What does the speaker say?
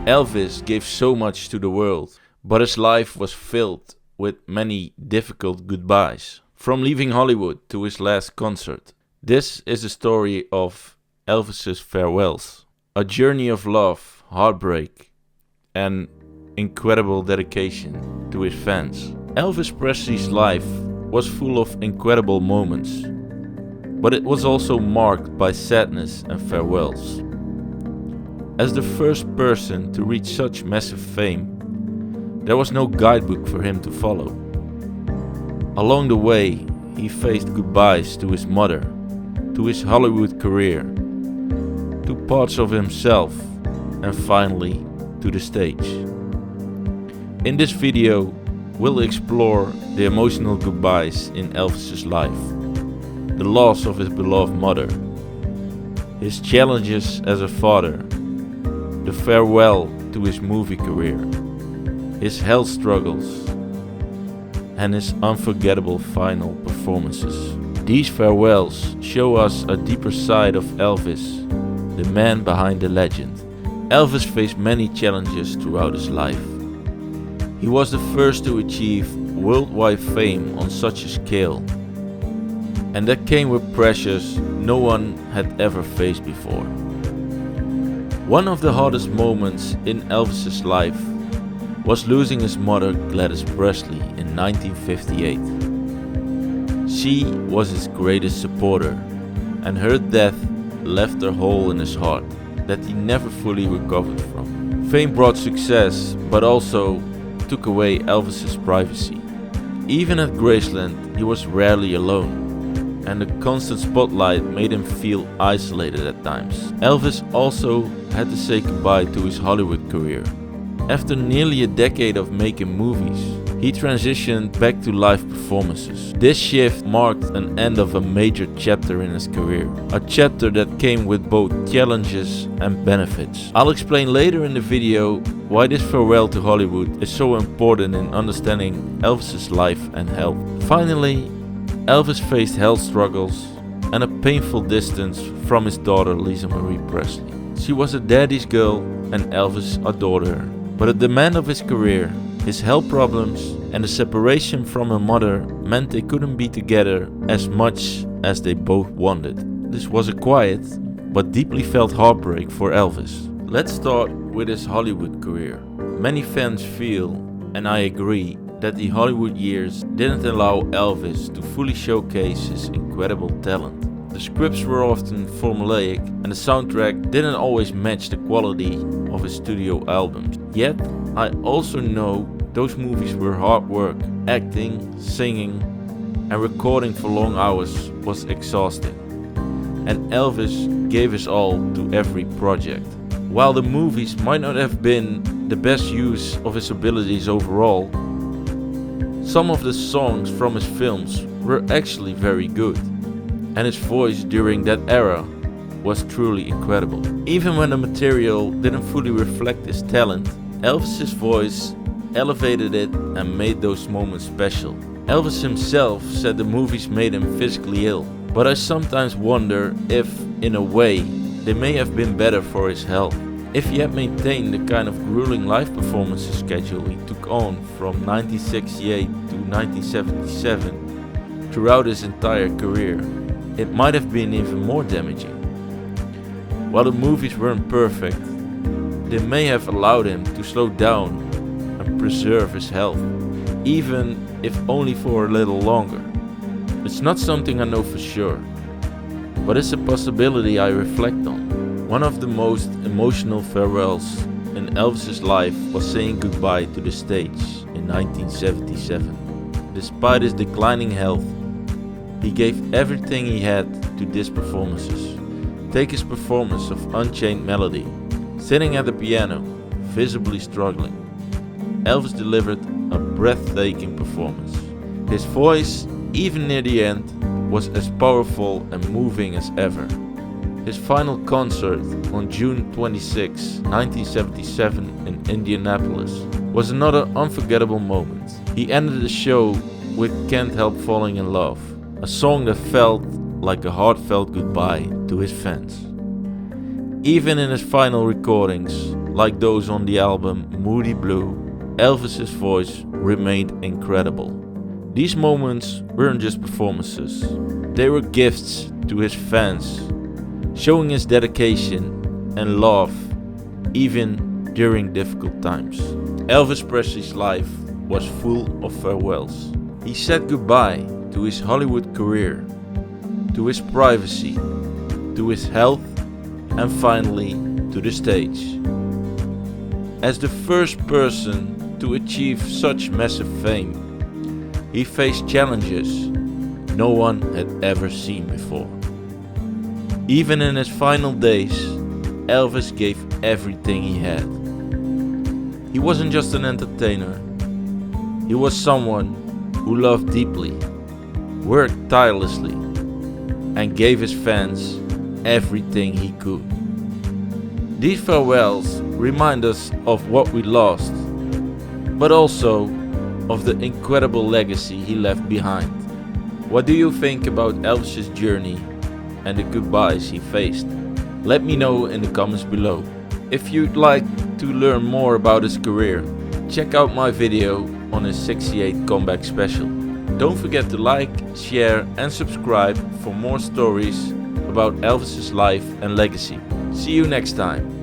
Elvis gave so much to the world, but his life was filled with many difficult goodbyes. From leaving Hollywood to his last concert. This is the story of Elvis's farewells. A journey of love, heartbreak, and incredible dedication to his fans. Elvis Presley's life was full of incredible moments, but it was also marked by sadness and farewells. As the first person to reach such massive fame, there was no guidebook for him to follow. Along the way, he faced goodbyes to his mother, to his Hollywood career, to parts of himself, and finally to the stage. In this video, we'll explore the emotional goodbyes in Elvis's life, the loss of his beloved mother, his challenges as a father, the farewell to his movie career, his health struggles, and his unforgettable final performances. These farewells show us a deeper side of Elvis, the man behind the legend. Elvis faced many challenges throughout his life. He was the first to achieve worldwide fame on such a scale, and that came with pressures no one had ever faced before. One of the hardest moments in Elvis's life was losing his mother Gladys Presley in 1958. She was his greatest supporter, and her death left a hole in his heart that he never fully recovered from. Fame brought success, but also took away Elvis's privacy. Even at Graceland, he was rarely alone, and the constant spotlight made him feel isolated at times. Elvis also had to say goodbye to his Hollywood career. After nearly a decade of making movies, he transitioned back to live performances. This shift marked an end of a major chapter in his career, a chapter that came with both challenges and benefits. I'll explain later in the video why this farewell to Hollywood is so important in understanding Elvis's life and health. Finally, Elvis faced health struggles and a painful distance from his daughter Lisa Marie Presley. She was a daddy's girl and Elvis adored her. But at the demand of his career, his health problems, and the separation from her mother meant they couldn't be together as much as they both wanted. This was a quiet but deeply felt heartbreak for Elvis. Let's start with his Hollywood career. Many fans feel, and I agree, that the Hollywood years didn't allow Elvis to fully showcase his incredible talent. The scripts were often formulaic and the soundtrack didn't always match the quality of his studio albums. Yet, I also know those movies were hard work. Acting, singing, and recording for long hours was exhausting. And Elvis gave his all to every project. While the movies might not have been the best use of his abilities overall, some of the songs from his films were actually very good. And his voice during that era was truly incredible. Even when the material didn't fully reflect his talent, Elvis's voice elevated it and made those moments special. Elvis himself said the movies made him physically ill, but I sometimes wonder if, in a way, they may have been better for his health. If he had maintained the kind of grueling live performances schedule he took on from 1968 to 1977 throughout his entire career, it might have been even more damaging. While the movies weren't perfect, they may have allowed him to slow down and preserve his health, even if only for a little longer. It's not something I know for sure, but it's a possibility I reflect on. One of the most emotional farewells in Elvis's life was saying goodbye to the stage in 1977. Despite his declining health, he gave everything he had to these performances. Take his performance of Unchained Melody, sitting at the piano, visibly struggling. Elvis delivered a breathtaking performance. His voice, even near the end, was as powerful and moving as ever. His final concert on June 26, 1977 in Indianapolis was another unforgettable moment. He ended the show with Can't Help Falling in Love, a song that felt like a heartfelt goodbye to his fans. Even in his final recordings, like those on the album Moody Blue, Elvis's voice remained incredible. These moments weren't just performances, they were gifts to his fans, showing his dedication and love even during difficult times. Elvis Presley's life was full of farewells. He said goodbye to his Hollywood career, to his privacy, to his health, and finally to the stage. As the first person to achieve such massive fame, he faced challenges no one had ever seen before. Even in his final days, Elvis gave everything he had. He wasn't just an entertainer, he was someone who loved deeply, worked tirelessly, and gave his fans everything he could. These farewells remind us of what we lost, but also of the incredible legacy he left behind. What do you think about Elvis's journey and the goodbyes he faced? Let me know in the comments below. If you'd like to learn more about his career, check out my video on his 68 comeback special. Don't forget to like, share and subscribe for more stories about Elvis's life and legacy. See you next time.